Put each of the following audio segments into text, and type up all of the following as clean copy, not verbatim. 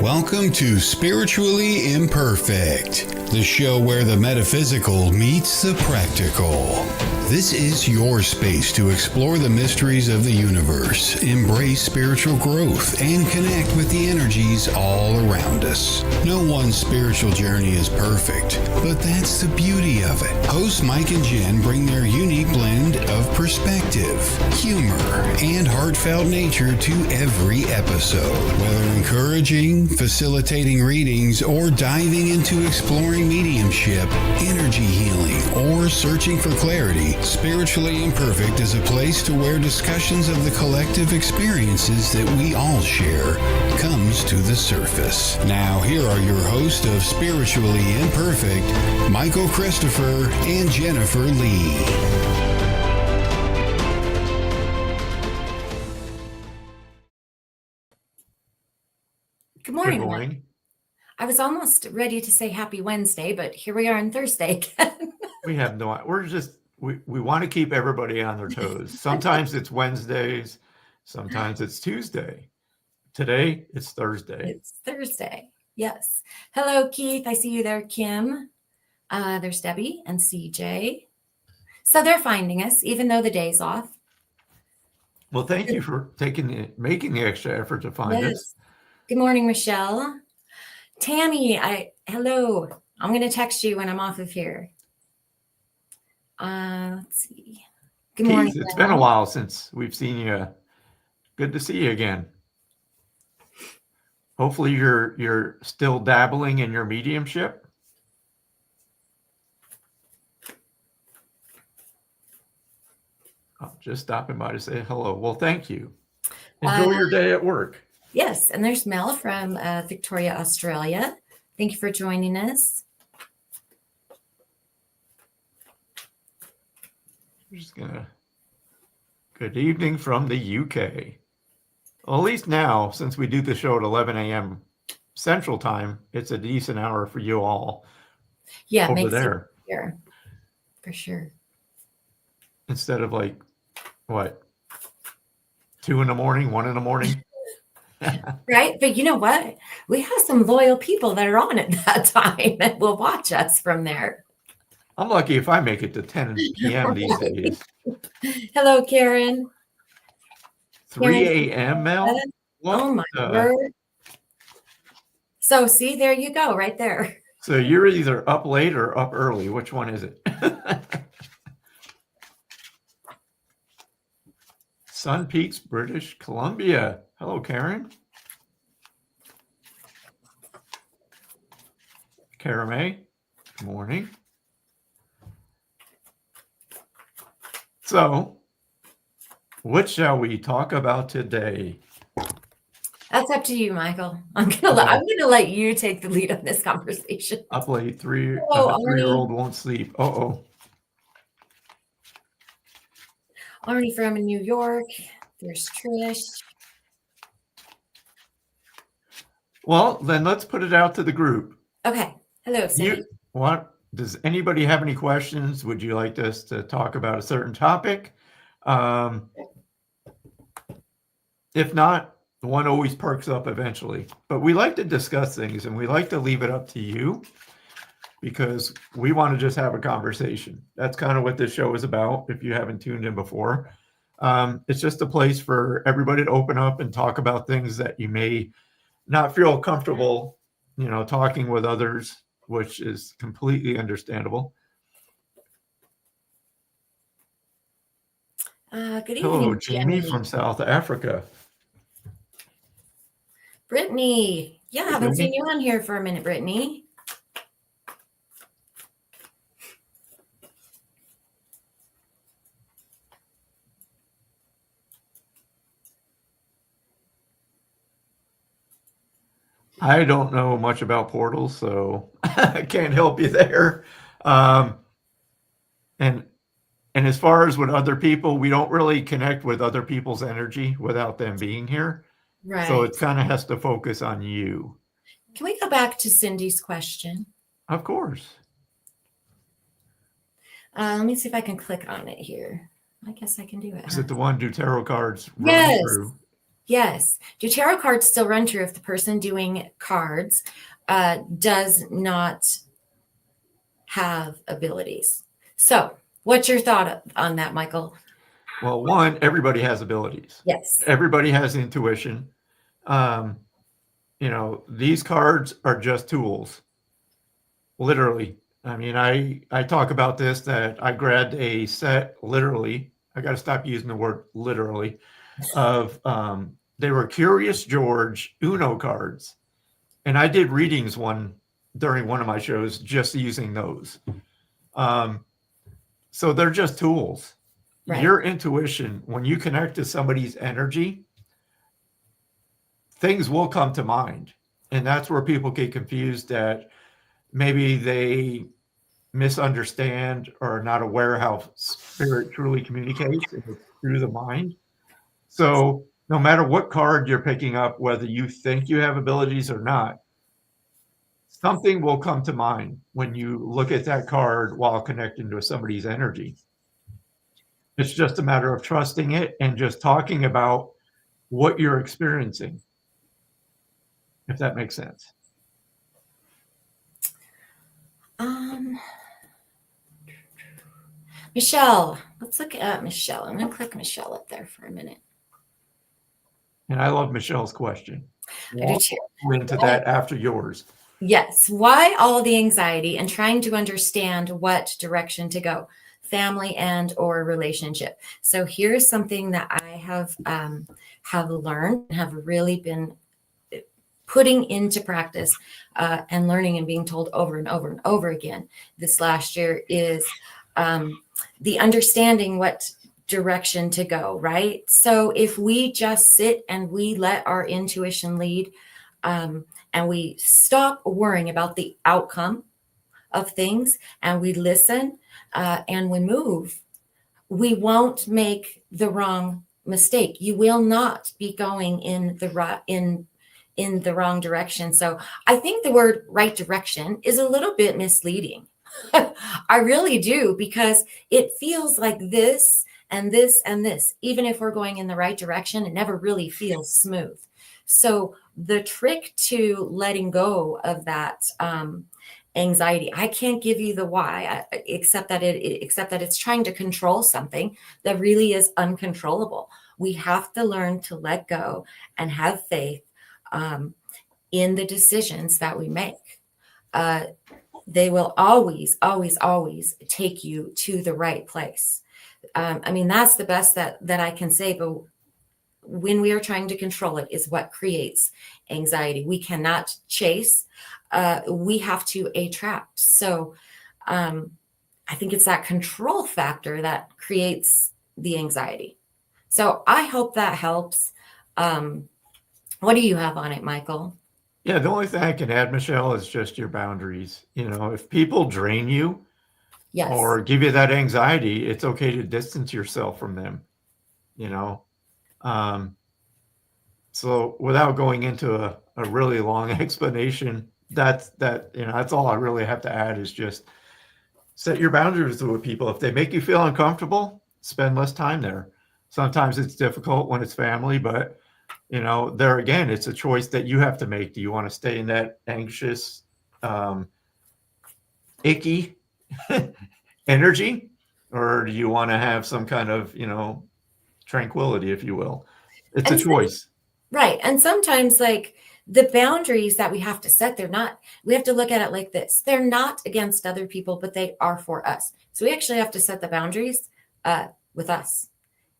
Welcome to Spiritually Imperfect, the show where the metaphysical meets the practical. This is your space to explore the mysteries of the universe, embrace spiritual growth, and connect with the energies all around us. No one spiritual journey is perfect, but that's the beauty of it. Hosts Mike and Jen bring their unique blend of perspective, humor, and heartfelt nature to every episode. Whether encouraging, facilitating readings, or diving into exploring mediumship, energy healing, or searching for clarity, Spiritually Imperfect is a place to where discussions of the collective experiences that we all share comes to the surface. Now, here are your hosts of Spiritually Imperfect, Michael Christopher and Jennifer Lee. Good morning. Good morning. I was almost ready to say happy Wednesday, but here we are on Thursday again. We want to keep everybody on their toes. Sometimes it's Wednesdays, sometimes it's Tuesday. Today it's Thursday. It's Thursday. Yes. Hello, Keith. I see you there, Kim. There's Debbie and CJ. So they're finding us, even though the day's off. Well, thank you for making the extra effort to find us. Good morning, Michelle. Tammy, hello. I'm going to text you when I'm off of here. Let's see. Good morning. Keith, it's been a while since we've seen you. Good to see you again. Hopefully you're still dabbling in your mediumship. I'm just stopping by to say hello. Well, thank you. Enjoy your day at work. Yes, and there's Mel from Victoria, Australia. Thank you for joining us. Good evening from the UK. Well, at least now, since we do the show at 11 a.m. Central Time, it's a decent hour for you all. Yeah, over there. Here, for sure. Instead of 2 in the morning, 1 in the morning. Right, but you know what? We have some loyal people that are on at that time that will watch us from there. I'm lucky if I make it to 10 p.m. these days. Hello, Karen. 3 a.m., Mel? Oh, my word. So, see, there you go, right there. So you're either up late or up early. Which one is it? Sun Peaks, British Columbia. Hello, Karen. Karen May, good morning. So, what shall we talk about today? That's up to you, Michael. I'm gonna let you take the lead on this conversation. Up late, three-year-old won't sleep. Uh-oh. Arnie from New York. There's Trish. Well, then let's put it out to the group. Okay. Hello, Cindy. Does anybody have any questions? Would you like us to talk about a certain topic? If not, one always perks up eventually. But we like to discuss things, and we like to leave it up to you because we want to just have a conversation. That's kind of what this show is about, if you haven't tuned in before. It's just a place for everybody to open up and talk about things that you may not feel comfortable, talking with others, which is completely understandable. Good evening. Hello, Jamie from South Africa. Brittany. Yeah, I haven't seen you on here for a minute, Brittany. I don't know much about portals, so I can't help you there. And as far as with other people, we don't really connect with other people's energy without them being here. Right. So it kind of has to focus on you. Can we go back to Cindy's question? Of course. Let me see if I can click on it here. I guess I can do it. Is it the one do tarot cards? Yes. Through? Yes. Do tarot cards still run true if the person doing cards does not have abilities? So, what's your thought on that, Michael? Well, one, everybody has abilities. Yes. Everybody has intuition. These cards are just tools, literally. I mean, I talk about this, that I grabbed a set, literally. I got to stop using the word literally, of they were Curious George Uno cards. And I did readings during one of my shows just using those. So they're just tools. Right. Your intuition, when you connect to somebody's energy, things will come to mind. And that's where people get confused, that maybe they misunderstand or are not aware how spirit truly communicates, and it's through the mind. So no matter what card you're picking up, whether you think you have abilities or not, something will come to mind when you look at that card while connecting to somebody's energy. It's just a matter of trusting it and just talking about what you're experiencing, if that makes sense. Michelle, let's look at Michelle. I'm going to click Michelle up there for a minute. And I love Michelle's question. I do too. We'll go into that after yours. Yes. Why all the anxiety and trying to understand what direction to go, family and or relationship? So here's something that I have learned, have really been putting into practice and learning and being told over and over and over again this last year is the understanding what direction to go, right? So if we just sit and we let our intuition lead, and we stop worrying about the outcome of things, and we listen and we move, we won't make the wrong mistake. You will not be going in the wrong direction. So I think the word right direction is a little bit misleading. I really do, because it feels like this and this and this. Even if we're going in the right direction, it never really feels smooth. So the trick to letting go of that anxiety, I can't give you the why, except that it's trying to control something that really is uncontrollable. We have to learn to let go and have faith in the decisions that we make. They will always, always, always take you to the right place. I mean, that's the best that I can say, but when we are trying to control it is what creates anxiety. We cannot chase. We have to attract. So I think it's that control factor that creates the anxiety. So I hope that helps. What do you have on it, Michael? Yeah, the only thing I can add, Michelle, is just your boundaries. If people drain you, Yes, or give you that anxiety, it's okay to distance yourself from them. So without going into a really long explanation, that's all I really have to add, is just set your boundaries with people. If they make you feel uncomfortable, spend less time there. Sometimes it's difficult when it's family, but there again, it's a choice that you have to make. Do you want to stay in that anxious, icky energy, or do you want to have some kind of, tranquility, if you will? It's a choice. Right. And sometimes, like, the boundaries that we have to set, we have to look at it like this. They're not against other people, but they are for us. So we actually have to set the boundaries with us.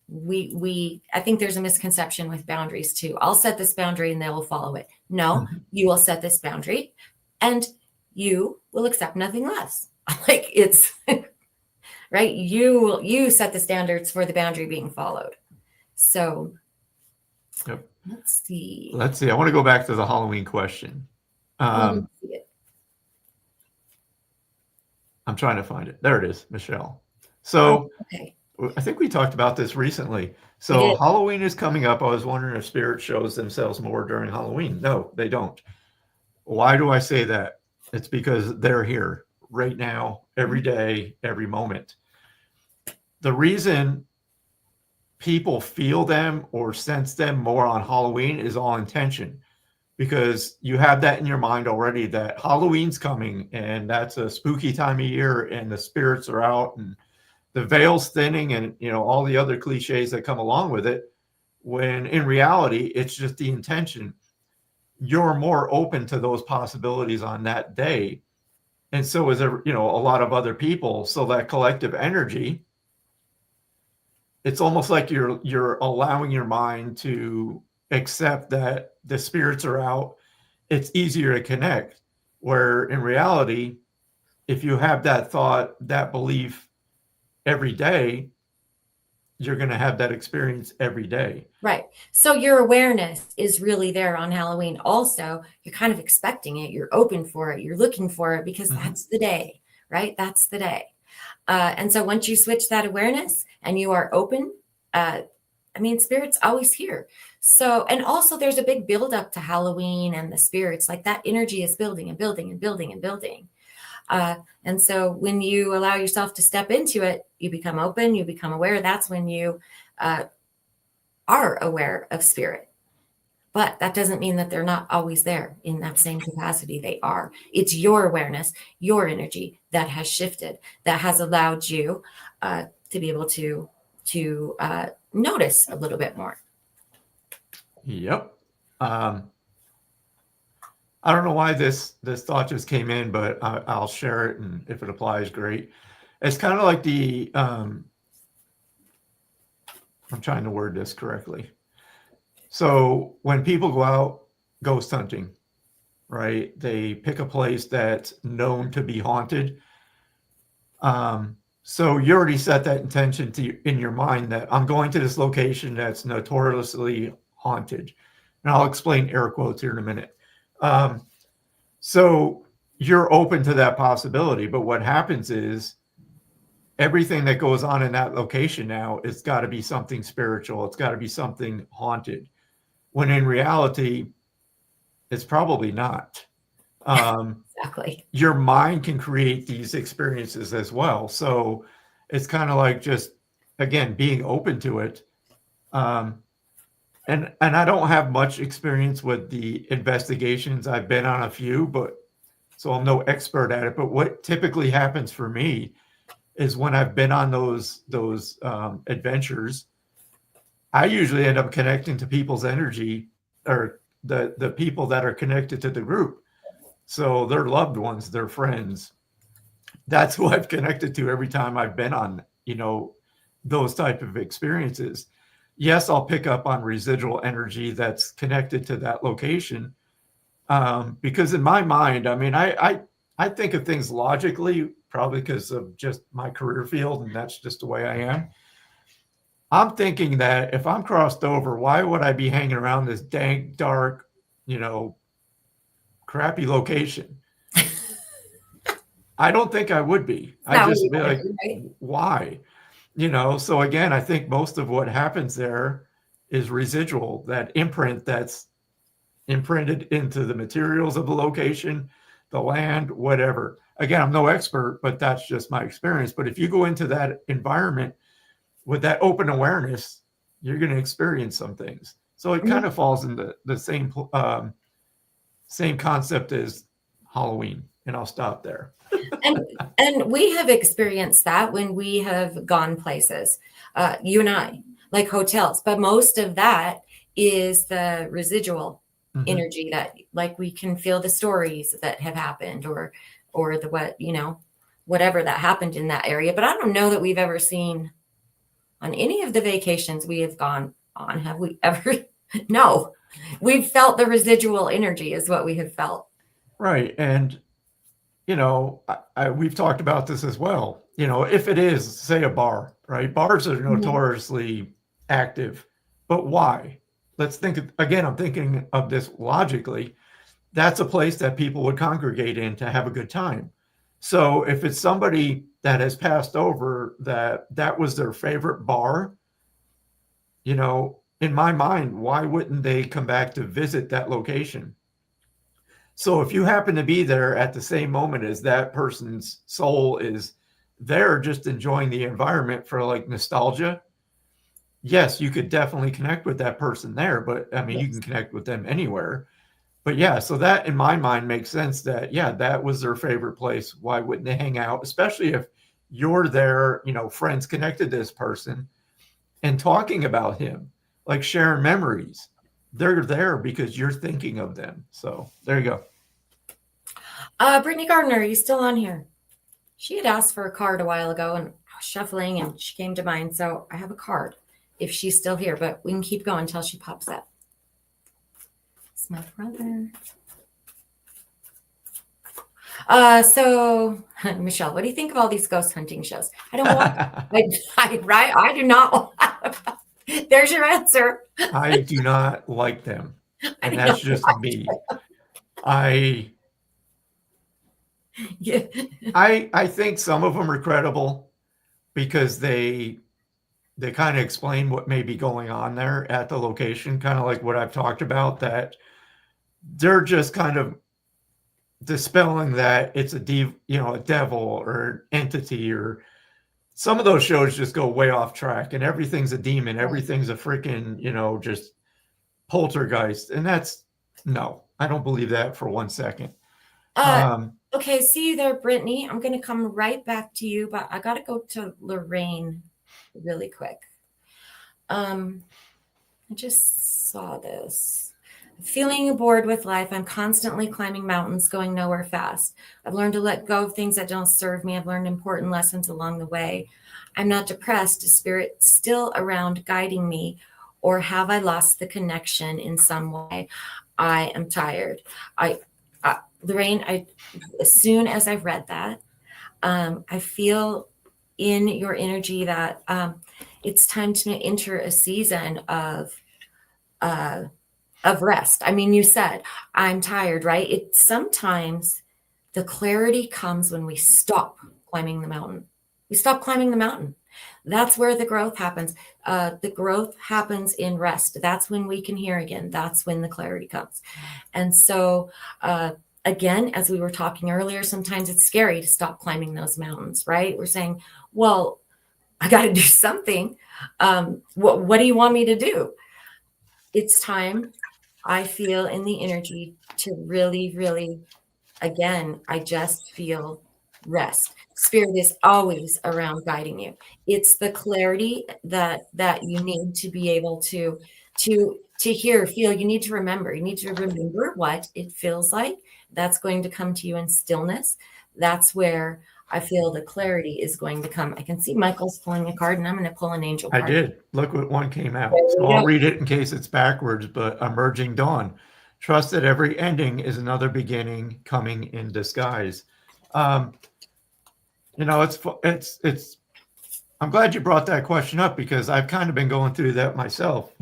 I think there's a misconception with boundaries too. I'll set this boundary and they will follow it. No, you will set this boundary and you will accept nothing less. Like, it's right. You set the standards for the boundary being followed. So yep. Let's see. I want to go back to the Halloween question. I'm trying to find it. There it is, Michelle. So okay. I think we talked about this recently. So Halloween is coming up. I was wondering if spirit shows themselves more during Halloween. No, they don't. Why do I say that? It's because they're here right now, every day, every moment. The reason people feel them or sense them more on Halloween is all intention, because you have that in your mind already that Halloween's coming and that's a spooky time of year and the spirits are out and the veil's thinning and, you know, all the other cliches that come along with it. When in reality, it's just the intention. You're more open to those possibilities on that day. And so is, you know, a lot of other people. So that collective energy, it's almost like you're allowing your mind to accept that the spirits are out. It's easier to connect. Where in reality, if you have that thought, that belief every day, you're going to have that experience every day. Right. So your awareness is really there on Halloween. Also, you're kind of expecting it. You're open for it. You're looking for it because that's the day, right? That's the day. And so once you switch that awareness and you are open, I mean, spirit's always here. So, and also there's a big buildup to Halloween and the spirits, like that energy is building and building and building and building. And so when you allow yourself to step into it, you become open, you become aware. That's when you are aware of spirit. But that doesn't mean that they're not always there in that same capacity. They are. It's your awareness, your energy that has shifted, that has allowed you to be able to notice a little bit more. Yep. I don't know why this thought just came in, but I'll share it, and if it applies, great. It's kind of like the I'm trying to word this correctly. So when people go out ghost hunting, right? They pick a place that's known to be haunted. So you already set that intention in your mind that I'm going to this location that's notoriously haunted. And I'll explain air quotes here in a minute. So you're open to that possibility, but what happens is everything that goes on in that location now, it's got to be something spiritual. It's got to be something haunted, when in reality, it's probably not. Exactly. Your mind can create these experiences as well. So it's kind of like just, again, being open to it. And I don't have much experience with the investigations. I've been on a few, but so I'm no expert at it. But what typically happens for me is when I've been on those adventures, I usually end up connecting to people's energy, or the people that are connected to the group. So their loved ones, their friends. That's who I've connected to every time I've been on, you know, those type of experiences. Yes, I'll pick up on residual energy that's connected to that location. Because in my mind, I mean, I think of things logically, probably because of just my career field, and that's just the way I am. I'm thinking that if I'm crossed over, why would I be hanging around this dank, dark, you know, crappy location? I don't think I would be. I'd just be like, why? You know, so again, I think most of what happens there is residual, that imprint that's imprinted into the materials of the location, the land, whatever. Again, I'm no expert, but that's just my experience. But if you go into that environment with that open awareness, you're going to experience some things. So it kind of falls into the same concept as Halloween. And I'll stop there. And we have experienced that when we have gone places, you and I, like hotels, but most of that is the residual energy that, like, we can feel the stories that have happened or the, what, you know, whatever that happened in that area. But I don't know that we've ever seen on any of the vacations we have gone on. Have we ever? No, we've felt the residual energy is what we have felt. Right. And you know, we've talked about this as well. You know, if it is, say, a bar, right? Bars are notoriously active, but why? Let's think again. I'm thinking of this logically. That's a place that people would congregate in to have a good time. So if it's somebody that has passed over, that was their favorite bar, you know, in my mind, why wouldn't they come back to visit that location? So if you happen to be there at the same moment as that person's soul is there, just enjoying the environment for like nostalgia, yes, you could definitely connect with that person there, but I mean, you can Yes. connect with them anywhere. But yeah, so that in my mind makes sense that, yeah, that was their favorite place. Why wouldn't they hang out? Especially if you're there, friends connected to this person and talking about him, like sharing memories. They're there because you're thinking of them. So there you go. Brittany Gardner, are you still on here? She had asked for a card a while ago, and I was shuffling, and she came to mind. So I have a card if she's still here, but we can keep going until she pops up. It's my brother. So Michelle, what do you think of all these ghost hunting shows? I don't want. I do not. There's your answer. I do not like them, I and do that's not just like me. I Yeah. I think some of them are credible because they kind of explain what may be going on there at the location, kind of like what I've talked about, that they're just kind of dispelling that it's a devil or an entity, or some of those shows just go way off track and everything's a demon, everything's a freaking, just poltergeist. And that's no, I don't believe that for 1 second. Okay, see you there, Brittany. I'm going to come right back to you, but I got to go to Lorraine really quick. I just saw this. Feeling bored with life. I'm constantly climbing mountains, going nowhere fast. I've learned to let go of things that don't serve me. I've learned important lessons along the way. I'm not depressed. Is spirit still around guiding me, or have I lost the connection in some way? I am tired. Lorraine, as soon as I've read that, I feel in your energy that it's time to enter a season of rest. I mean, you said, I'm tired, right? Sometimes the clarity comes when we stop climbing the mountain. We stop climbing the mountain. That's where the growth happens. The growth happens in rest. That's when we can hear again. That's when the clarity comes. And so, again, as we were talking earlier, sometimes it's scary to stop climbing those mountains, right? We're saying, well, I got to do something. What do you want me to do? It's time, I feel in the energy, to really, really, again, I just feel rest. Spirit is always around guiding you. It's the clarity that you need to be able to hear, feel. You need to remember. You need to remember what it feels like. That's going to come to you in stillness. That's where I feel the clarity is going to come. I can see Michael's pulling a card, and I'm going to pull an angel card. I did. Look what one came out. There So we I'll go. read it in case it's backwards, but emerging dawn. Trust that every ending is another beginning coming in disguise. It's I'm glad you brought that question up because I've kind of been going through that myself.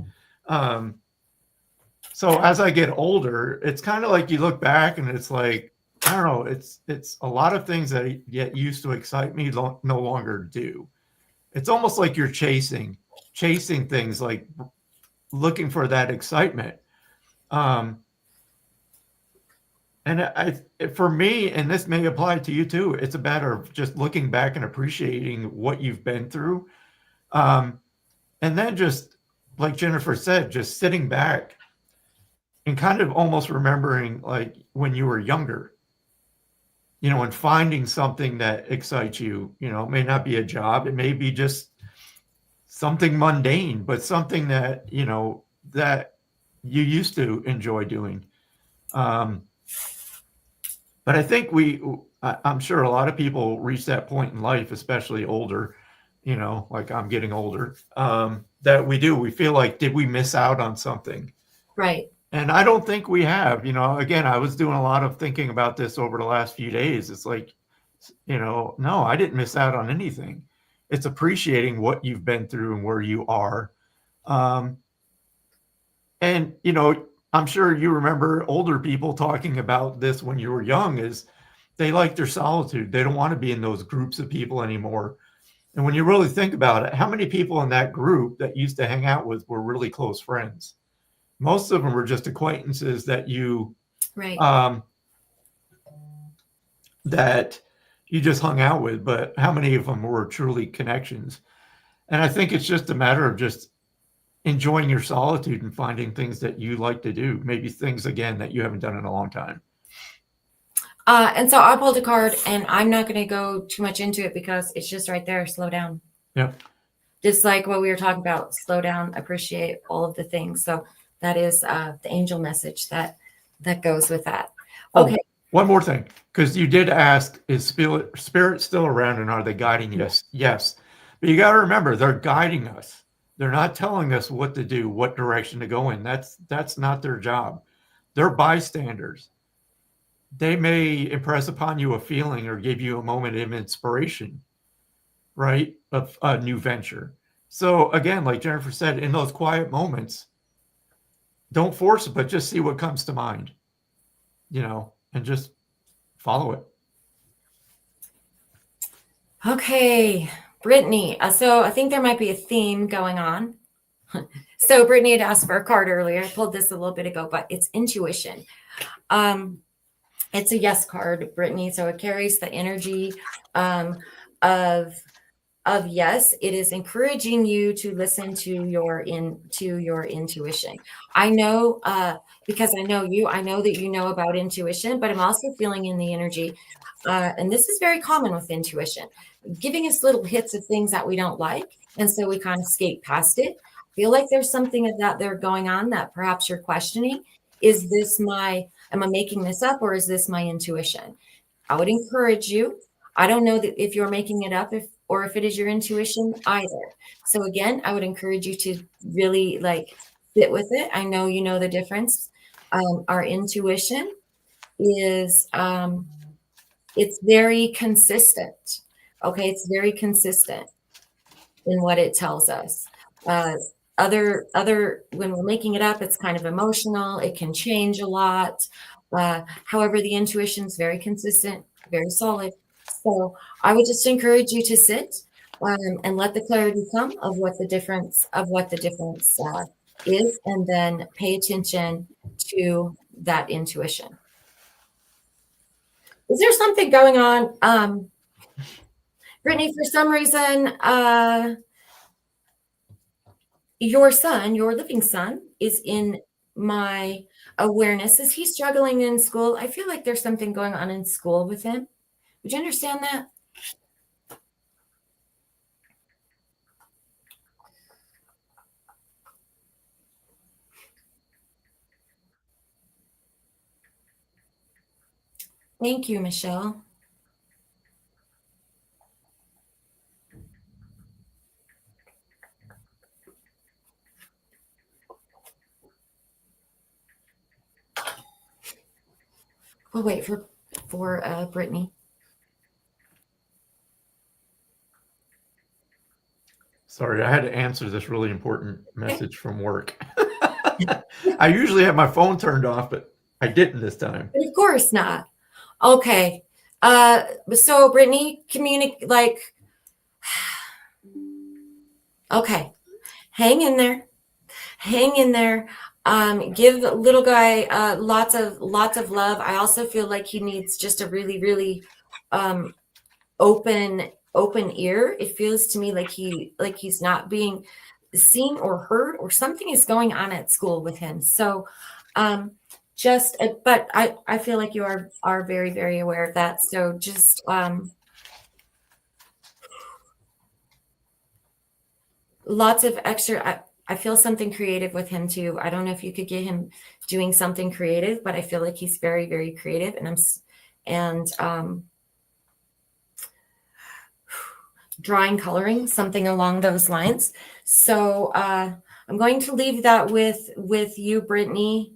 So as I get older, it's kind of like you look back and it's like, I don't know, it's a lot of things that yet used to excite me no longer do. It's almost like you're chasing things, like looking for that excitement. And for me, and this may apply to you too, it's a matter of just looking back and appreciating what you've been through. And then just like Jennifer said, just sitting back and kind of almost remembering like when you were younger, and finding something that excites you. It may not be a job. It may be just something mundane, but something that, that you used to enjoy doing. But I think I'm sure a lot of people reach that point in life, especially older, like I'm getting older, that we feel like, did we miss out on something? Right. And I don't think we have. Again, I was doing a lot of thinking about this over the last few days. It's like, no, I didn't miss out on anything. It's appreciating what you've been through and where you are. And, I'm sure you remember older people talking about this when you were young, is they like their solitude. They don't want to be in those groups of people anymore. And when you really think about it, how many people in that group that used to hang out with were really close friends? Most of them were just acquaintances that you, Right. that you just hung out with, but how many of them were truly connections? And I think it's just a matter of just enjoying your solitude and finding things that you like to do, maybe things again that you haven't done in a long time. And so I pulled a card, and I'm not going to go too much into it because it's just right there. Slow down. Yep. Just like what we were talking about, slow down, appreciate all of the things. So that is the angel message that goes with that. Okay. Oh, one more thing, because you did ask, is spirit still around and are they guiding us? Yes. But you got to remember, they're guiding us. They're not telling us what to do, what direction to go in. That's not their job. They're bystanders. They may impress upon you a feeling or give you a moment of inspiration, right, of a new venture. So again, like Jennifer said, in those quiet moments, don't force it, but just see what comes to mind, and just follow it. Okay, Brittany. So I think there might be a theme going on. So Brittany had asked for a card earlier. I pulled this a little bit ago, but it's intuition. It's a yes card, Brittany. So it carries the energy of yes. It is encouraging you to listen to your intuition. I know because I know you. I know that you know about intuition, but I'm also feeling in the energy, and this is very common with intuition, giving us little hits of things that we don't like, and so we kind of skate past it. Feel like there's something of that there going on that perhaps you're questioning. Is this am I making this up, or is this my intuition? I would encourage you. I don't know that if you're making it up, or if it is your intuition either. So again, I would encourage you to really sit with it. I know you know the difference. Our intuition is it's very consistent. Okay, it's very consistent in what it tells us. Other when we're making it up, it's kind of emotional. It can change a lot. However, the intuition is very consistent, very solid. So I would just encourage you to sit and let the clarity come of what the difference is, and then pay attention to that intuition. Is there something going on, Brittany? For some reason, your living son, is in my awareness. Is he struggling in school? I feel like there's something going on in school with him. Would you understand that? Thank you, Michelle. We'll wait for Brittany. Sorry, I had to answer this really important message from work. I usually have my phone turned off, but I didn't this time. But of course not. Okay. So Brittany, communicate okay. Hang in there. Hang in there. Give little guy lots of love. I also feel like he needs just a really, really open ear. It feels to me like he's not being seen or heard, or something is going on at school with him. So but I feel like you are very, very aware of that. So just lots of extra. I feel something creative with him too. I don't know if you could get him doing something creative, but I feel like he's very, very creative, and drawing, coloring, something along those lines. So I'm going to leave that with you, Brittany.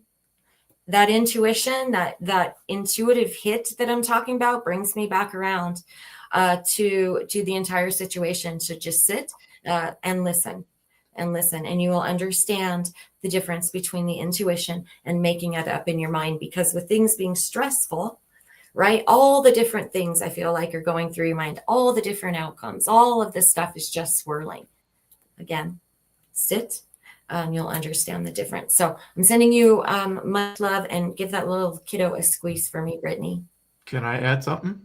That intuition, that intuitive hit that I'm talking about, brings me back around to the entire situation. So just sit and listen, and you will understand the difference between the intuition and making it up in your mind. Because with things being stressful, right, all the different things I feel like are going through your mind, all the different outcomes, all of this stuff is just swirling. Again, sit. You'll understand the difference. So I'm sending you much love, and give that little kiddo a squeeze for me, Brittany. Can I add something?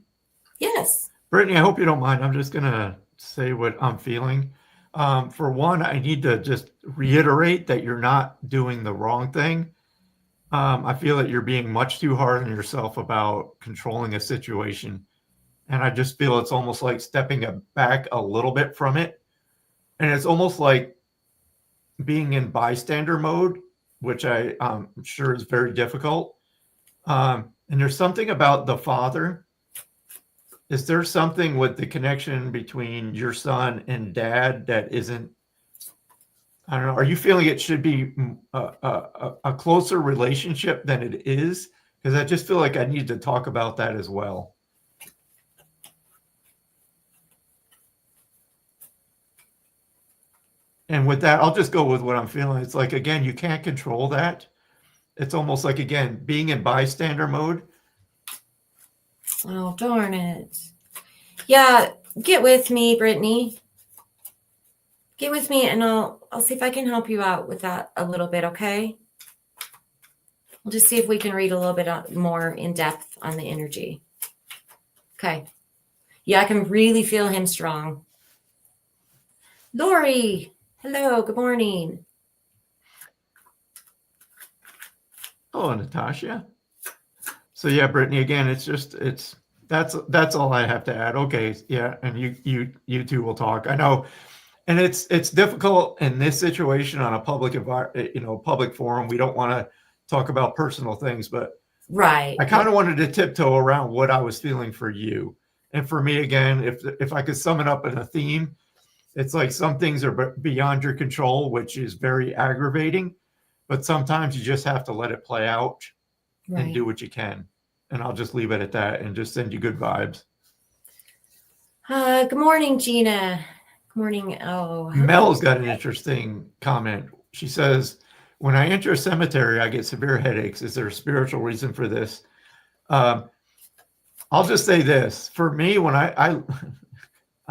Yes. Brittany, I hope you don't mind. I'm just going to say what I'm feeling. For one, I need to just reiterate that you're not doing the wrong thing. I feel that you're being much too hard on yourself about controlling a situation. And I just feel it's almost like stepping back a little bit from it. And it's almost like being in bystander mode, which I'm sure is very difficult. And there's something about the father. Is there something with the connection between your son and dad that isn't, I don't know, are you feeling it should be a closer relationship than it is? Because I just feel like I need to talk about that as well. And with that, I'll just go with what I'm feeling. It's like, again, you can't control that. It's almost like, again, being in bystander mode. Oh, darn it. Yeah, get with me, Brittany. Get with me and I'll see if I can help you out with that a little bit, okay? We'll just see if we can read a little bit more in depth on the energy. Okay. Yeah, I can really feel him strong. Lori, hello, good morning. Oh, Natasha. So yeah, Brittany, again, that's all I have to add. Okay, yeah, and you two will talk. I know, and it's difficult in this situation on a public forum. We don't want to talk about personal things, but right. I kind of wanted to tiptoe around what I was feeling for you. And for me, again, if I could sum it up in a theme, it's like some things are beyond your control, which is very aggravating, but sometimes you just have to let it play out and do what you can. And I'll just leave it at that and just send you good vibes. Good morning, Gina. Good morning. Oh, Mel's got an interesting comment. She says, when I enter a cemetery, I get severe headaches. Is there a spiritual reason for this? I'll just say this. For me, when I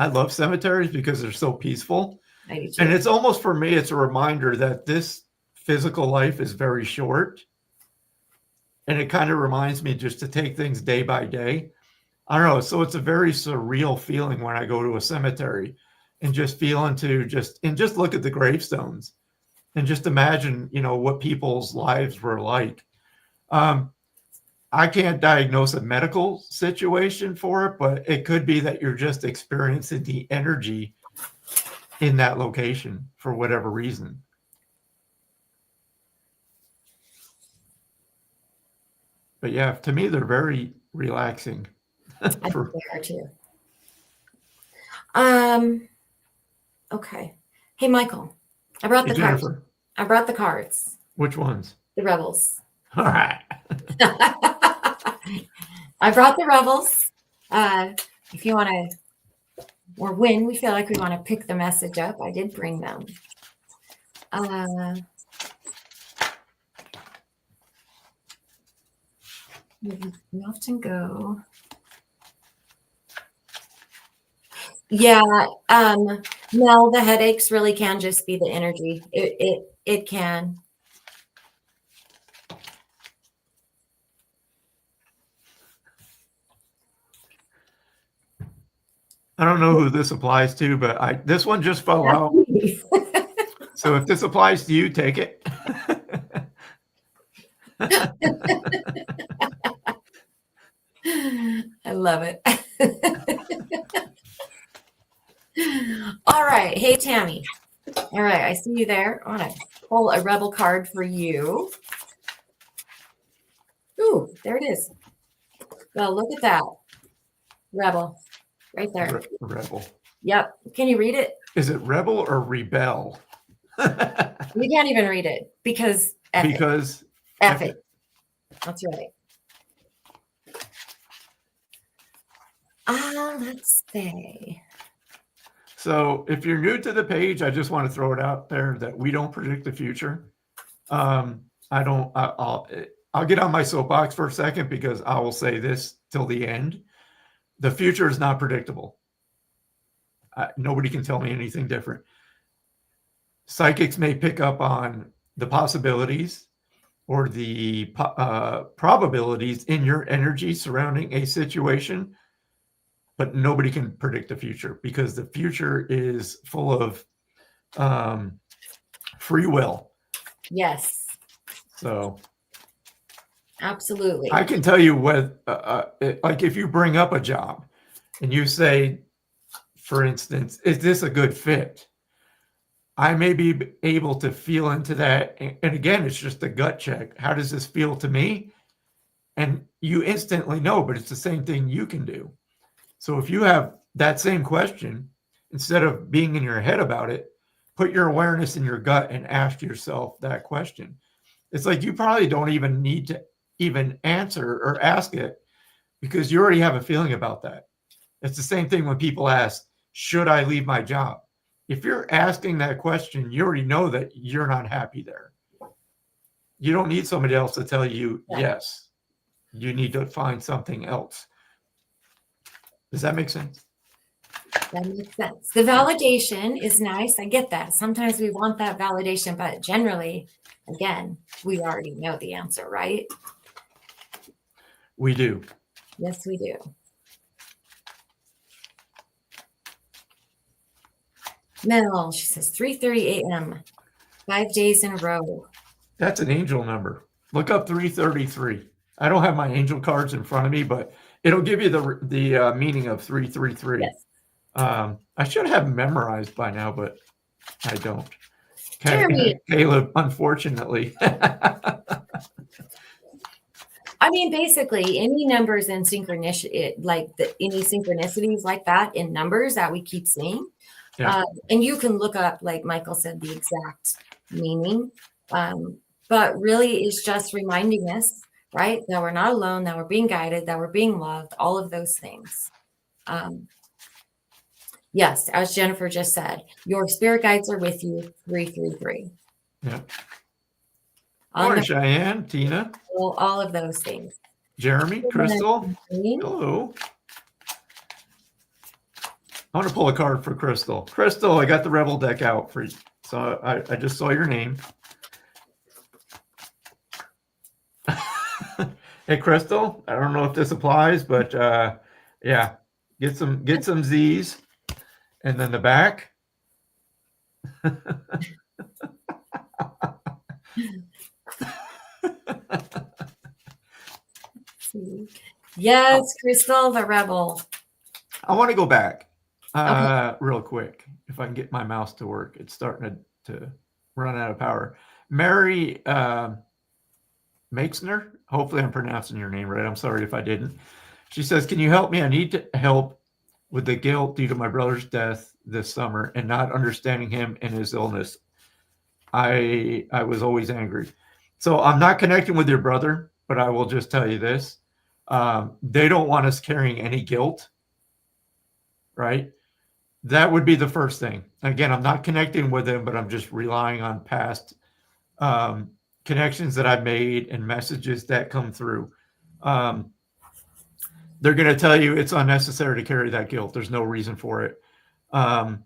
love cemeteries because they're so peaceful. I do too. And it's almost, for me, it's a reminder that this physical life is very short. And it kind of reminds me just to take things day by day. I don't know. So it's a very surreal feeling when I go to a cemetery and just just look at the gravestones and just imagine, what people's lives were like. I can't diagnose a medical situation for it, but it could be that you're just experiencing the energy in that location for whatever reason. But yeah, to me, they're very relaxing. I think they are too. Okay. Hey, Michael, I brought the cards. I brought the cards. Which ones? The Rebels. All right. I brought the Rebels. If you want to, or when we feel like we want to pick the message up, I did bring them. We often go. Yeah, Mel, the headaches really can just be the energy. It can. I don't know who this applies to, but this one just fell out. So if this applies to you, take it. I love it. All right. Hey, Tammy. All right. I see you there. I want to pull a Rebel card for you. Ooh, there it is. Well, look at that. Rebel. Right there. Rebel. Yep. Can you read it? Is it rebel or rebel? We can't even read it because F it. That's right. Let's see. So if you're new to the page, I just want to throw it out there that we don't predict the future. I'll get on my soapbox for a second because I will say this till the end. The future is not predictable. Nobody can tell me anything different. Psychics may pick up on the possibilities or the probabilities in your energy surrounding a situation, but nobody can predict the future because the future is full of free will. Yes, So absolutely. I can tell you what, like if you bring up a job and you say, for instance, is this a good fit? I may be able to feel into that. And again, it's just a gut check. How does this feel to me? And you instantly know, but it's the same thing you can do. So if you have that same question, instead of being in your head about it, put your awareness in your gut and ask yourself that question. It's like you probably don't even need to even answer or ask it because you already have a feeling about that. It's the same thing when people ask, should I leave my job? If you're asking that question, you already know that you're not happy there. You don't need somebody else to tell you, yes, you need to find something else. Does that make sense? That makes sense. The validation is nice. I get that. Sometimes we want that validation, but generally, again, we already know the answer, right? We do. Yes, we do. Mel, she says 3:30 a.m., 5 days in a row. That's an angel number. Look up 333. I don't have my angel cards in front of me, but it'll give you the meaning of 333. Yes. I should have memorized by now, but I don't. Jeremy. Caleb, unfortunately. I mean, basically, any numbers in synchronicity, any synchronicities like that in numbers that we keep seeing. Yeah. And you can look up, like Michael said, the exact meaning. But really, it's just reminding us, right, that we're not alone, that we're being guided, that we're being loved, all of those things. Yes, as Jennifer just said, your spirit guides are with you, 333. Yeah. Morning, Cheyenne, Tina. All of those things. Jeremy, Crystal. Hello. I want to pull a card for Crystal. Crystal, I got the Rebel deck out for you. So I just saw your name. Hey, Crystal, I don't know if this applies, but yeah, get some Z's. And then the back. Yes, Crystal, the Rebel. I want to go back real quick. If I can get my mouse to work. It's starting to run out of power. Mary Makesner, hopefully I'm pronouncing your name right. I'm sorry if I didn't. She says, can you help me? I need to help with the guilt due to my brother's death this summer and not understanding him and his illness. I was always angry. So I'm not connecting with your brother, but I will just tell you this. They don't want us carrying any guilt, right? That would be the first thing. Again, I'm not connecting with him, but I'm just relying on past connections that I've made and messages that come through. They're going to tell you it's unnecessary to carry that guilt. There's no reason for it. And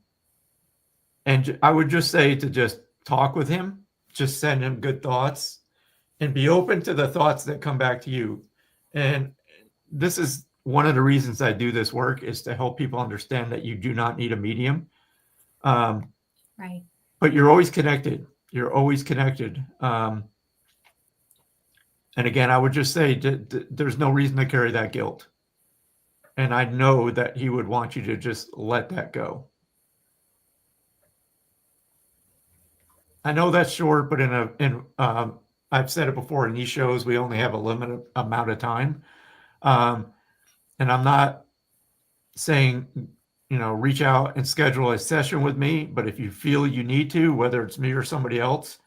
I would just say to just talk with him, just send him good thoughts and be open to the thoughts that come back to you. And this is one of the reasons I do this work is to help people understand that you do not need a medium. Right. But you're always connected. You're always connected. And again, I would just say there's no reason to carry that guilt. And I know that he would want you to just let that go. I know that's short, but I've said it before in these shows, we only have a limited amount of time. And I'm not saying, reach out and schedule a session with me, but if you feel you need to, whether it's me or somebody else,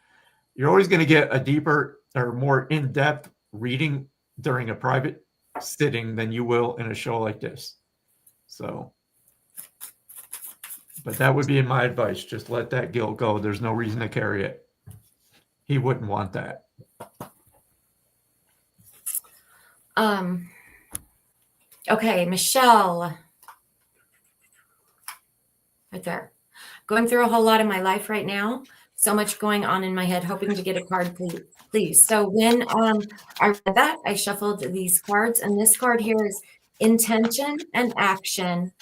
you're always going to get a deeper or more in-depth reading during a private sitting than you will in a show like this. So, but that would be my advice. Just let that guilt go. There's no reason to carry it. He wouldn't want that. Okay, Michelle. Right there. Going through a whole lot in my life right now. So much going on in my head, hoping to get a card, please. So when I read that, I shuffled these cards, and this card here is intention and action.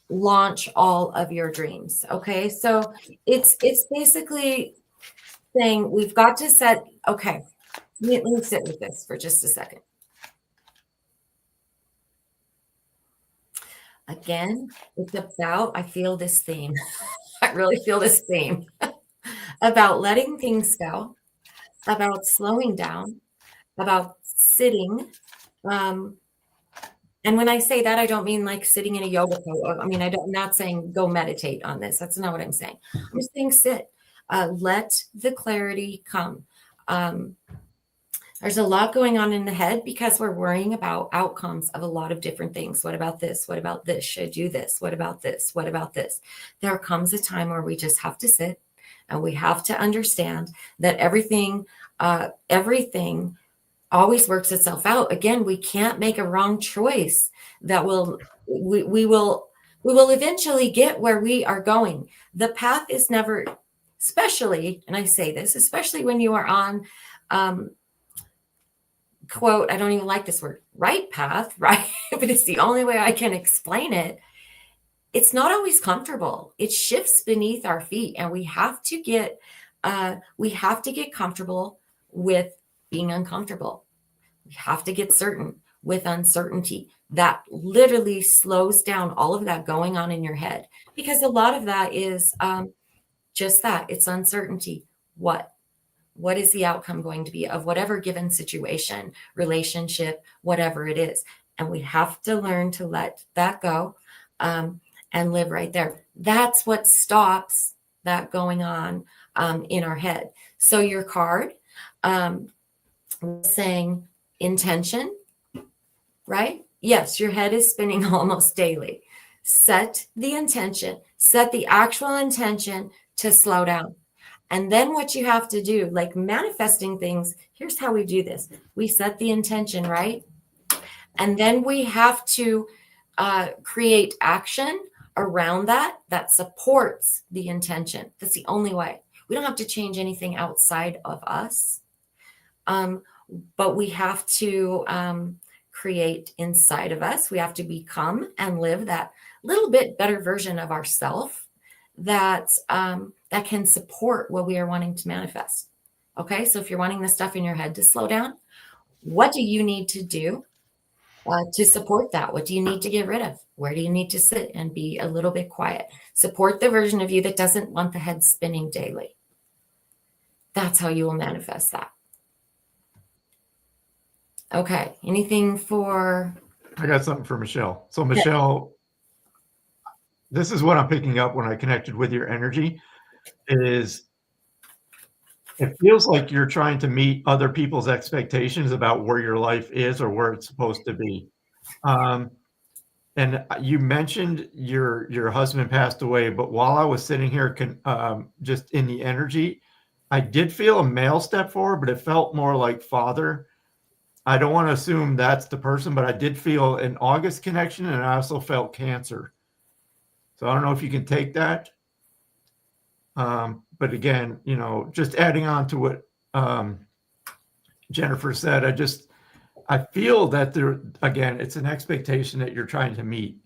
launch all of your dreams. Okay. So it's basically saying we've got to set, okay, let me sit with this for just a second. Again, it's about, I feel this theme. I really feel this theme about letting things go, about slowing down, about sitting. And when I say that, I don't mean like sitting in a yoga pose. I mean, I'm not saying go meditate on this. That's not what I'm saying. I'm just saying sit. Let the clarity come. There's a lot going on in the head because we're worrying about outcomes of a lot of different things. What about this? What about this? Should I do this? What about this? What about this? There comes a time where we just have to sit and we have to understand that everything always works itself out. Again, we can't make a wrong choice that we will eventually get where we are going. The path is never, especially, and I say this, especially when you are on, quote, I don't even like this word, right path, right? But it's the only way I can explain it. It's not always comfortable. It shifts beneath our feet, and we have to get comfortable with being uncomfortable. We have to get certain with uncertainty. That literally slows down all of that going on in your head, because a lot of that is just that. It's uncertainty. What is the outcome going to be of whatever given situation, relationship, whatever it is? And we have to learn to let that go and live right there. That's what stops that going on in our head. So your card saying intention, right? Yes, your head is spinning almost daily. Set the intention, set the actual intention to slow down. And then what you have to do, like manifesting things, here's how we do this. We set the intention, right? And then we have to create action around that supports the intention. That's the only way. We don't have to change anything outside of us, but we have to create inside of us. We have to become and live that little bit better version of ourself that can support what we are wanting to manifest. Okay, so if you're wanting the stuff in your head to slow down, what do you need to do to support that? What do you need to get rid of? Where do you need to sit and be a little bit quiet? Support the version of you that doesn't want the head spinning daily. That's how you will manifest that. Okay, anything for... I got something for Michelle. So Michelle, this is what I'm picking up when I connected with your energy is it feels like you're trying to meet other people's expectations about where your life is or where it's supposed to be. And you mentioned your husband passed away, but while I was sitting here just in the energy, I did feel a male step forward, but it felt more like father. I don't want to assume that's the person, but I did feel an August connection, and I also felt Cancer. So I don't know if you can take that. But again, just adding on to what Jennifer said, I feel that it's an expectation that you're trying to meet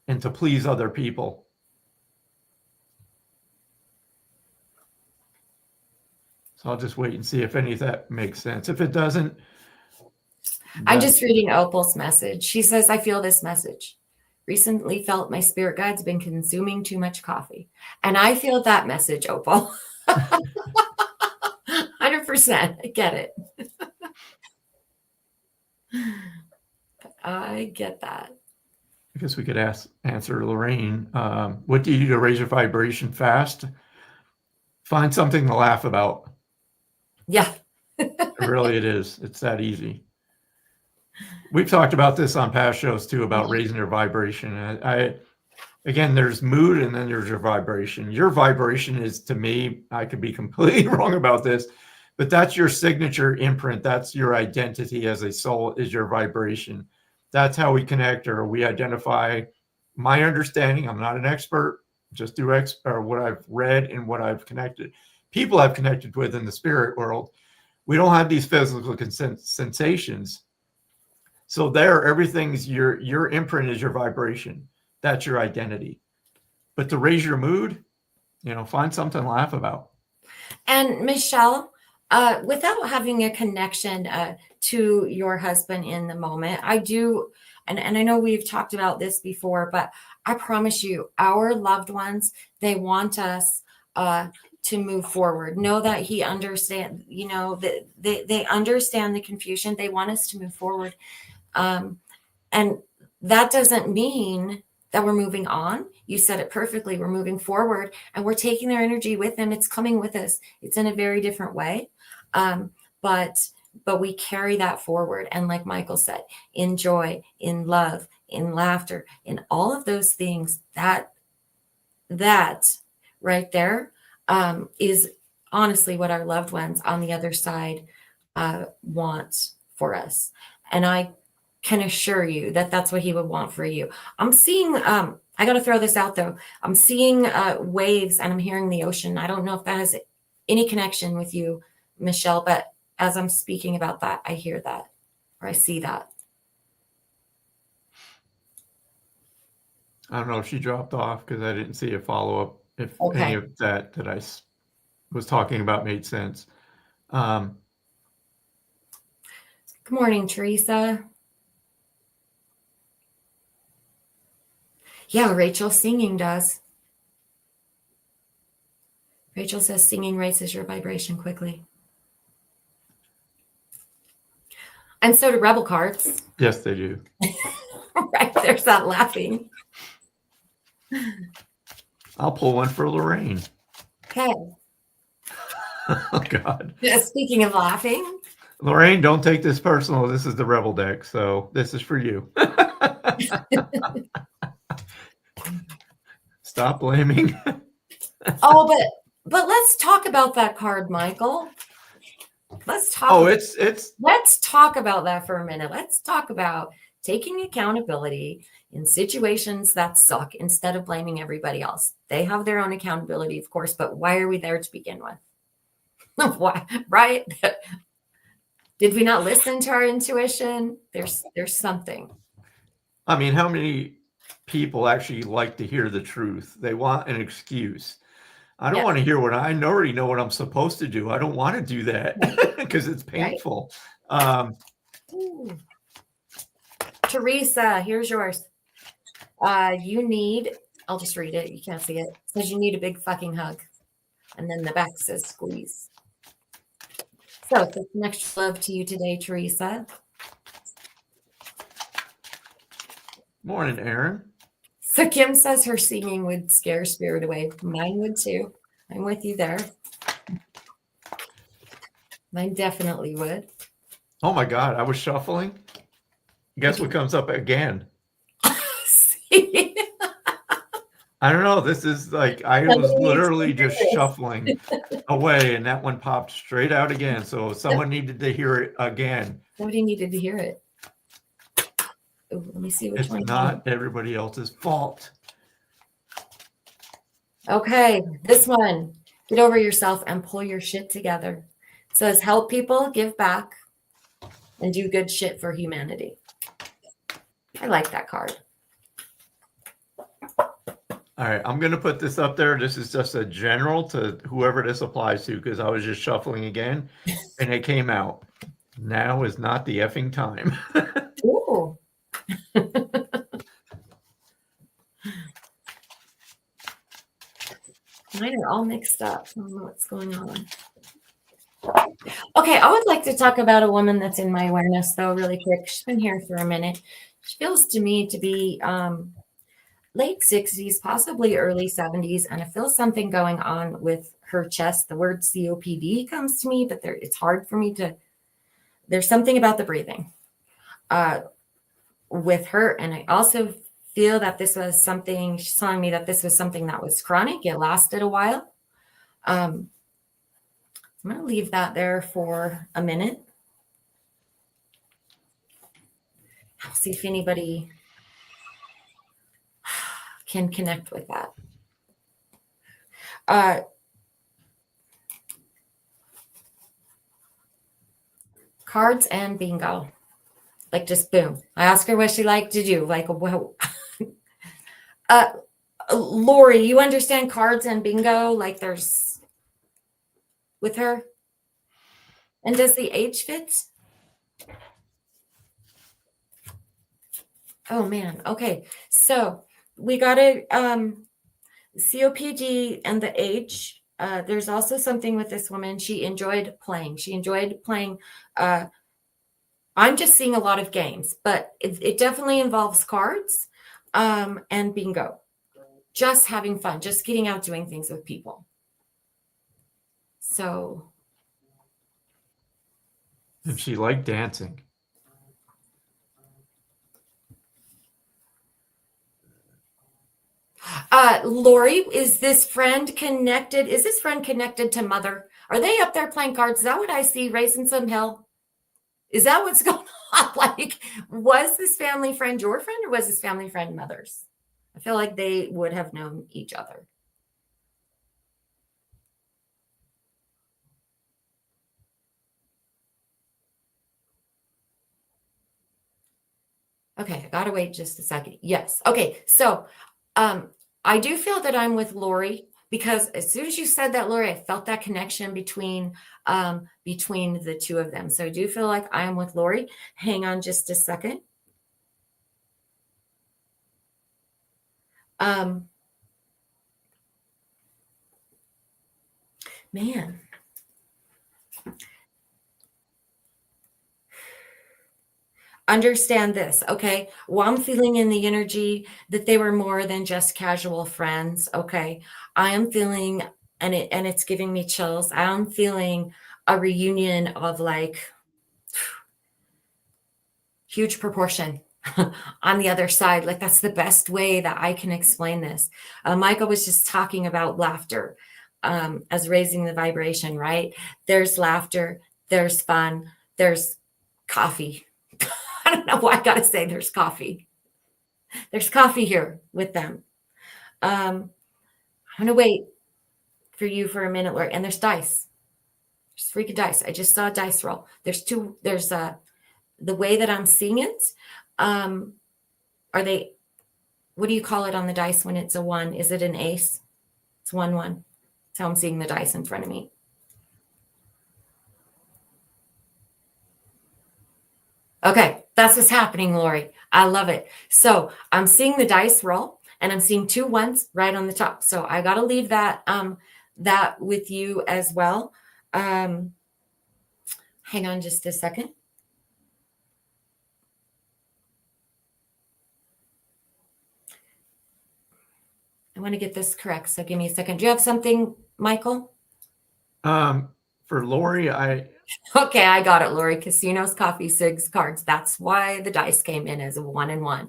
and to please other people. So I'll just wait and see if any of that makes sense. If it doesn't. I'm just reading Opal's message. She says, I feel this message. Recently felt my spirit guide's been consuming too much coffee. And I feel that message, Opal. 100%. I get it. I get that. I guess we could answer Lorraine. What do you do to raise your vibration fast? Find something to laugh about. Yeah. Really, it is. It's that easy. We've talked about this on past shows too, about raising your vibration. Again, there's mood and then there's your vibration. Your vibration is, to me, I could be completely wrong about this, but that's your signature imprint. That's your identity as a soul, is your vibration. That's how we connect, or we identify. My understanding, I'm not an expert, just do what I've read and what I've connected. People I've connected with in the spirit world, we don't have these physical sensations. So everything's your imprint is your vibration. that's your identity. But to raise your mood, find something to laugh about. And Michelle, without having a connection to your husband in the moment, I do, and I know we've talked about this before, but I promise you, our loved ones, they want us to move forward. Know that he understands, that they understand the confusion. They want us to move forward. And that doesn't mean that we're moving on. You said it perfectly. We're moving forward and we're taking their energy with them. It's coming with us. It's in a very different way. But we carry that forward. And like Michael said, in joy, in love, in laughter, in all of those things, that right there is honestly what our loved ones on the other side want for us. And I can assure you that that's what he would want for you. I'm seeing, I got to throw this out though. I'm seeing waves and I'm hearing the ocean. I don't know if that has any connection with you, Michelle, but as I'm speaking about that, I hear that or I see that. I don't know if she dropped off because I didn't see a follow-up. If any of that I was talking about made sense. Good morning, Teresa. Yeah, Rachel, singing does. Rachel says singing raises your vibration quickly. And so do rebel cards. Yes, they do. Right, there's that laughing. I'll pull one for Lorraine. Okay. Oh, God. Speaking of laughing. Lorraine, don't take this personal. This is the rebel deck, so this is for you. Stop blaming. Oh, but let's talk about that card, Michael. Let's talk. Oh, let's talk about that for a minute. Let's talk about taking accountability in situations that suck instead of blaming everybody else. They have their own accountability, of course, but why are we there to begin with? Why, right? Did we not listen to our intuition? There's something. I mean, how many people actually like to hear the truth? They want an excuse. I don't want to hear I already know what I'm supposed to do. I don't want to do that because it's painful. Right. Teresa, here's yours. You need, I'll just read it. You can't see it. It says you need a big fucking hug. And then the back says squeeze. So it's an extra love to you today, Teresa. Morning, Aaron. So Kim says her singing would scare spirit away. Mine would too. I'm with you there. Mine definitely would. Oh my God, I was shuffling. Guess what comes up again? See? I don't know. This is like, I was literally just shuffling away and that one popped straight out again. So someone needed to hear it again. Somebody needed to hear it. Ooh, let me see which one. It's not everybody else's fault. Okay, this one. Get over yourself and pull your shit together. It says help people, give back, and do good shit for humanity. I like that card. All right, I'm going to put this up there. This is just a general to whoever this applies to because I was just shuffling again and it came out. Now is not the effing time. Ooh. Mine are all mixed up. I don't know what's going on. Okay, I would like to talk about a woman that's in my awareness, though, really quick. She's been here for a minute. She feels to me to be late 60s, possibly early 70s, and I feel something going on with her chest. The word COPD comes to me, but it's hard for me to. There's something about the breathing with her, and I also feel that this was something, she's telling me that this was something that was chronic. It lasted a while. I'm going to leave that there for a minute. I'll see if anybody can connect with that. Cards and bingo. Like just boom. I asked her what she liked to do. Like, well, Lori, you understand cards and bingo? Like there's with her? And does the age fit? Oh man. Okay. So we got a COPD and the age. There's also something with this woman. She enjoyed playing. I'm just seeing a lot of games, but it definitely involves cards and bingo. Just having fun, just getting out doing things with people. So. And she liked dancing. Lori, is this friend connected? Is this friend connected to Mother? Are they up there playing cards? Is that what I see? Raising some hell? Is that what's going on? Like, was this family friend your friend or was this family friend Mother's? I feel like they would have known each other. Okay, I gotta wait just a second. Yes. Okay, so I do feel that I'm with Lori because as soon as you said that, Lori, I felt that connection between the two of them. So I do feel like I am with Lori. Hang on just a second. Man. Understand this, okay? Well, I'm feeling in the energy that they were more than just casual friends, okay? I am feeling, and it's giving me chills. I'm feeling a reunion of like huge proportion on the other side. Like that's the best way that I can explain this. Michael was just talking about laughter as raising the vibration, right? There's laughter, there's fun, there's coffee. I don't know why I gotta say there's coffee. There's coffee here with them. I'm gonna wait for you for a minute, Lori. And there's dice. There's freaking dice. I just saw a dice roll. There's two. There's the way that I'm seeing it. Are they? What do you call it on the dice when it's a one? Is it an ace? It's 1-1. That's how I'm seeing the dice in front of me. Okay, that's what's happening, Lori. I love it. So I'm seeing the dice roll, and I'm seeing 2 1s right on the top. So I got to leave that that with you as well. Hang on just a second. I want to get this correct. So give me a second. Do you have something, Michael? For Lori, Okay, I got it, Lori. Casinos, coffee, cigs, cards. That's why the dice came in as a 1 and 1,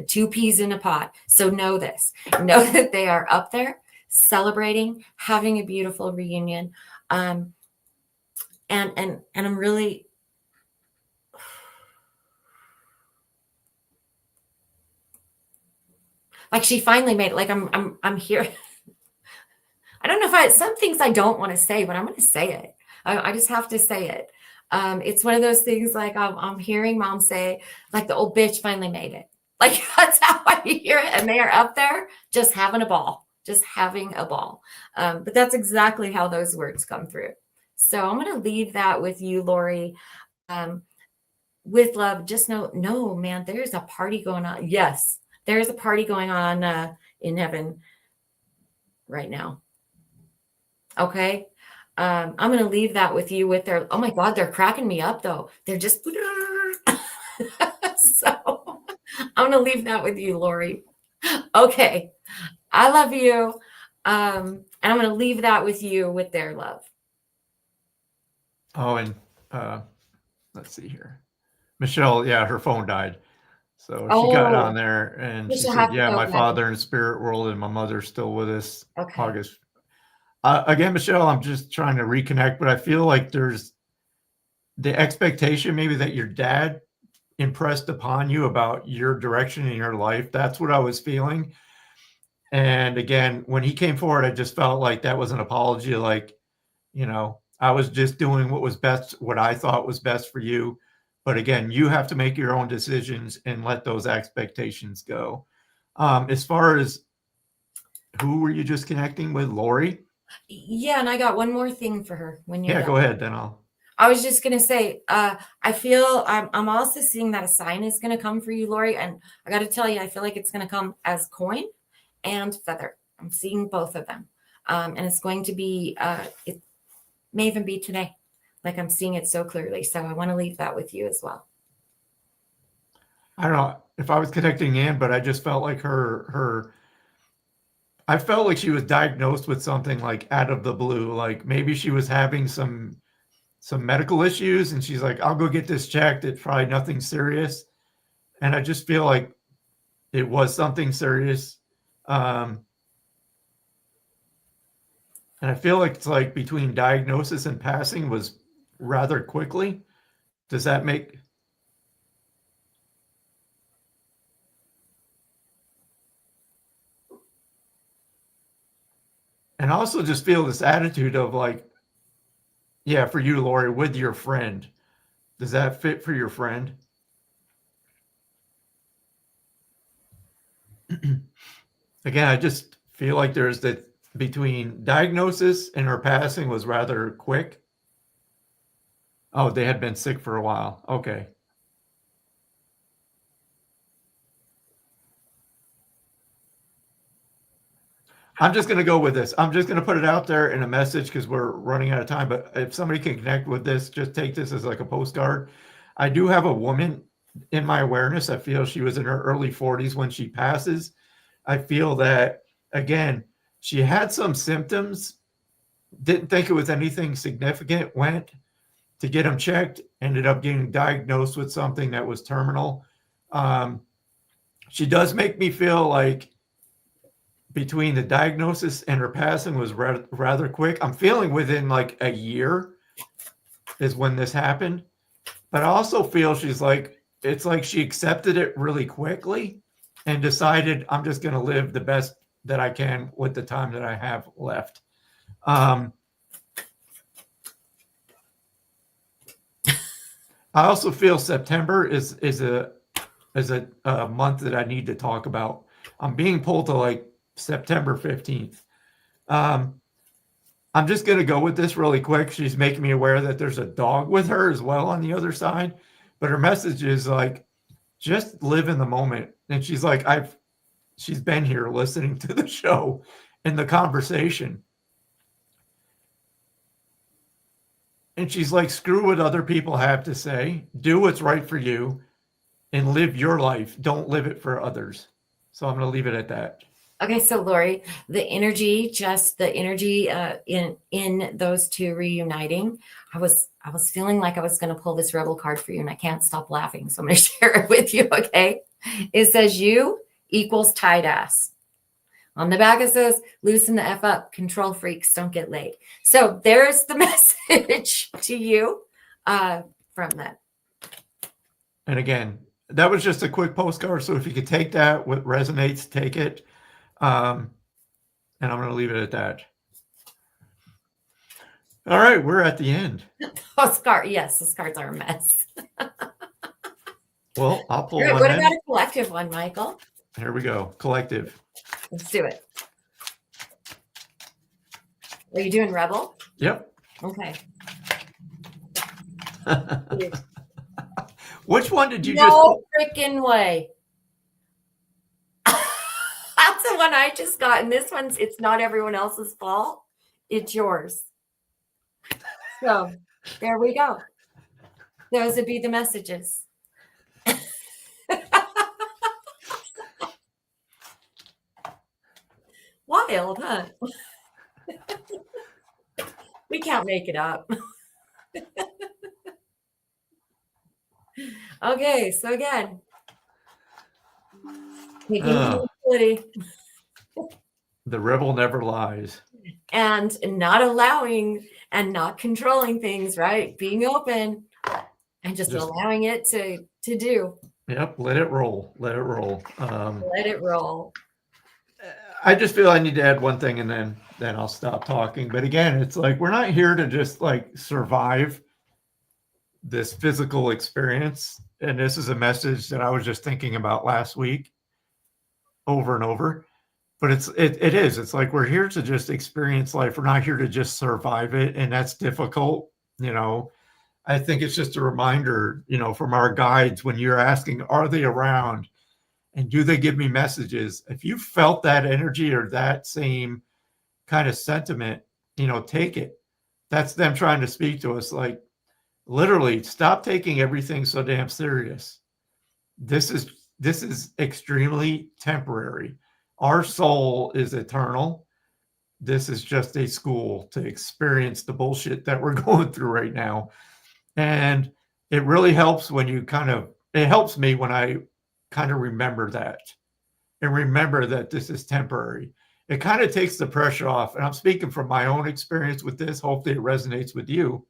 2 peas in a pot. So know this. Know that they are up there celebrating, having a beautiful reunion. And I'm really like she finally made it. Like I'm here. I don't know if some things I don't want to say, but I'm going to say it. I just have to say it. It's one of those things like I'm hearing Mom say, like the old bitch finally made it. Like that's how I hear it. And they are up there just having a ball, just having a ball. But that's exactly how those words come through. So I'm going to leave that with you, Lori. With love, just know, no, man, there's a party going on. Yes, there's a party going on in heaven right now. Okay. I'm going to leave that with you with their, oh my God, they're cracking me up though. They're just, so I'm going to leave that with you, Lori. Okay. I love you. And I'm going to leave that with you with their love. Oh, and let's see here. Michelle, yeah, her phone died. So she got on there and she said, yeah, my father in the spirit world and my mother's still with us. Okay. August. Again, Michelle, I'm just trying to reconnect, but I feel like there's the expectation maybe that your dad impressed upon you about your direction in your life. That's what I was feeling. And again, when he came forward, I just felt like that was an apology. Like, I was just doing what was best, what I thought was best for you. But again, you have to make your own decisions and let those expectations go. As far as who were you just connecting with? Lori? Yeah, and I got one more thing for her when you're Yeah, done. go ahead. Then I'll. I was just gonna say, I feel I'm also seeing that a sign is gonna come for you, Lori, and I got to tell you, I feel like it's gonna come as coin and feather. I'm seeing both of them, and it's going to be. It may even be today. Like I'm seeing it so clearly, so I want to leave that with you as well. I don't know if I was connecting in, but I just felt like I felt like she was diagnosed with something like out of the blue. Like maybe she was having some medical issues and she's like, I'll go get this checked. It's probably nothing serious. And I just feel like it was something serious. And I feel like it's like between diagnosis and passing was rather quickly. Does that make... And I also just feel this attitude of like, yeah, for you, Lori, with your friend. Does that fit for your friend? Again, I just feel like there's that between diagnosis and her passing was rather quick. Oh, they had been sick for a while. Okay. I'm just going to go with this. I'm just going to put it out there in a message because we're running out of time. But if somebody can connect with this, just take this as like a postcard. I do have a woman in my awareness. I feel she was in her early 40s when she passes. I feel that, again, she had some symptoms, didn't think it was anything significant, went to get them checked, ended up getting diagnosed with something that was terminal. She does make me feel like between the diagnosis and her passing was rather quick. I'm feeling within like a year is when this happened. But I also feel she's like, it's like she accepted it really quickly and decided I'm just going to live the best that I can with the time that I have left. I also feel September is a month that I need to talk about. I'm being pulled to like September 15th. I'm just going to go with this really quick. She's making me aware that there's a dog with her as well on the other side. But her message is like, just live in the moment. And she's like, she's been here listening to the show and the conversation. And she's like, screw what other people have to say. Do what's right for you and live your life. Don't live it for others. So I'm going to leave it at that. Okay, so Lori, the energy in those two reuniting, I was feeling like I was going to pull this rebel card for you, and I can't stop laughing, so I'm going to share it with you. Okay, it says you equals tight ass. On the back it says loosen the F up, control freaks don't get laid. So there's the message to you from that. And again, that was just a quick postcard. So if you could take that, what resonates, take it. And I'm going to leave it at that. All right, we're at the end. Postcard, yes, those cards are a mess. Well, I'll pull Right, one. what about a collective one, Michael? Here we go. Collective. Let's do it. Are you doing rebel? Yep. Okay. Which one did you No freaking way. That's the one I just got. And this one's, it's not everyone else's fault. It's yours. So there we go. Those would be the messages. Wild, huh? We can't make it up. Okay, so again, taking accountability. The rebel never lies. And not allowing and not controlling things, right? Being open and just allowing it to do. Yep, let it roll. Let it roll. Let it roll. I just feel I need to add one thing and then I'll stop talking. But again, it's like we're not here to just like survive this physical experience. And this is a message that I was just thinking about last week over and over. But it is. It's like we're here to just experience life. We're not here to just survive it, and that's difficult. I think it's just a reminder, from our guides when you're asking, are they around, and do they give me messages? If you felt that energy or that same kind of sentiment, take it. That's them trying to speak to us. Like, literally, stop taking everything so damn serious. This is extremely temporary. Our soul is eternal. This is just a school to experience the bullshit that we're going through right now. And it really helps when it helps me when I kind of remember that and remember that this is temporary. It kind of takes the pressure off. And I'm speaking from my own experience with this. Hopefully it resonates with you.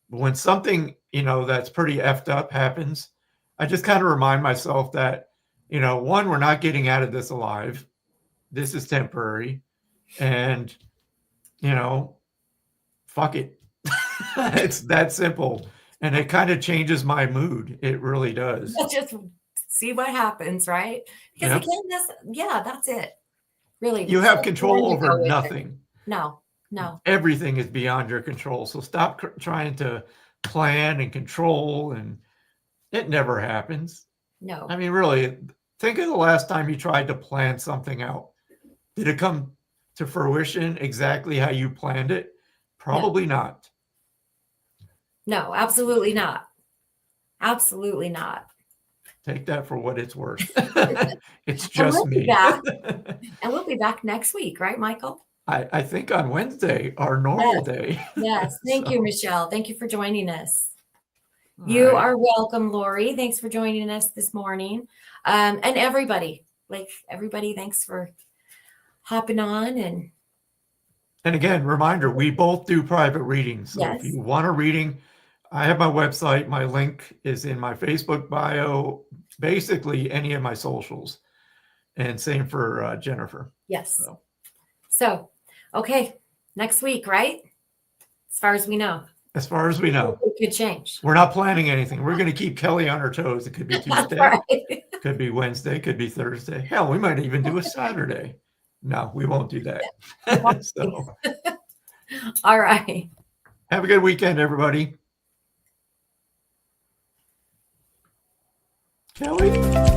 When something, that's pretty effed up happens, I just kind of remind myself that, one, we're not getting out of this alive. This is temporary. And, fuck it. It's that simple. And it kind of changes my mood. It really does. Just see what happens, right? Because Yep. again, that's it. Really. You have control over nothing. No. Everything is beyond your control. So stop trying to plan and control, and it never happens. No. I mean, really, think of the last time you tried to plan something out. Did it come to fruition exactly how you planned it? Probably not. No, absolutely not. Absolutely not. Take that for what it's worth. It's just me. And we'll be back next week, right, Michael? I think on Wednesday, our normal day. Yes. Thank you, Michelle. Thank you for joining us. You are welcome, Lori. Thanks for joining us this morning. And everybody, thanks for hopping on. And again, reminder, we both do private readings. So if you want a reading, I have my website. My link is in my Facebook bio, basically any of my socials. And same for Jennifer. Yes. So, okay. Next week, right? As far as we know. As far as we know. It could change. We're not planning anything. We're going to keep Kelly on her toes. It could be Tuesday. Right. Could be Wednesday. Could be Thursday. Hell, we might even do a Saturday. No, we won't do that. So. All right. Have a good weekend, everybody. Kelly?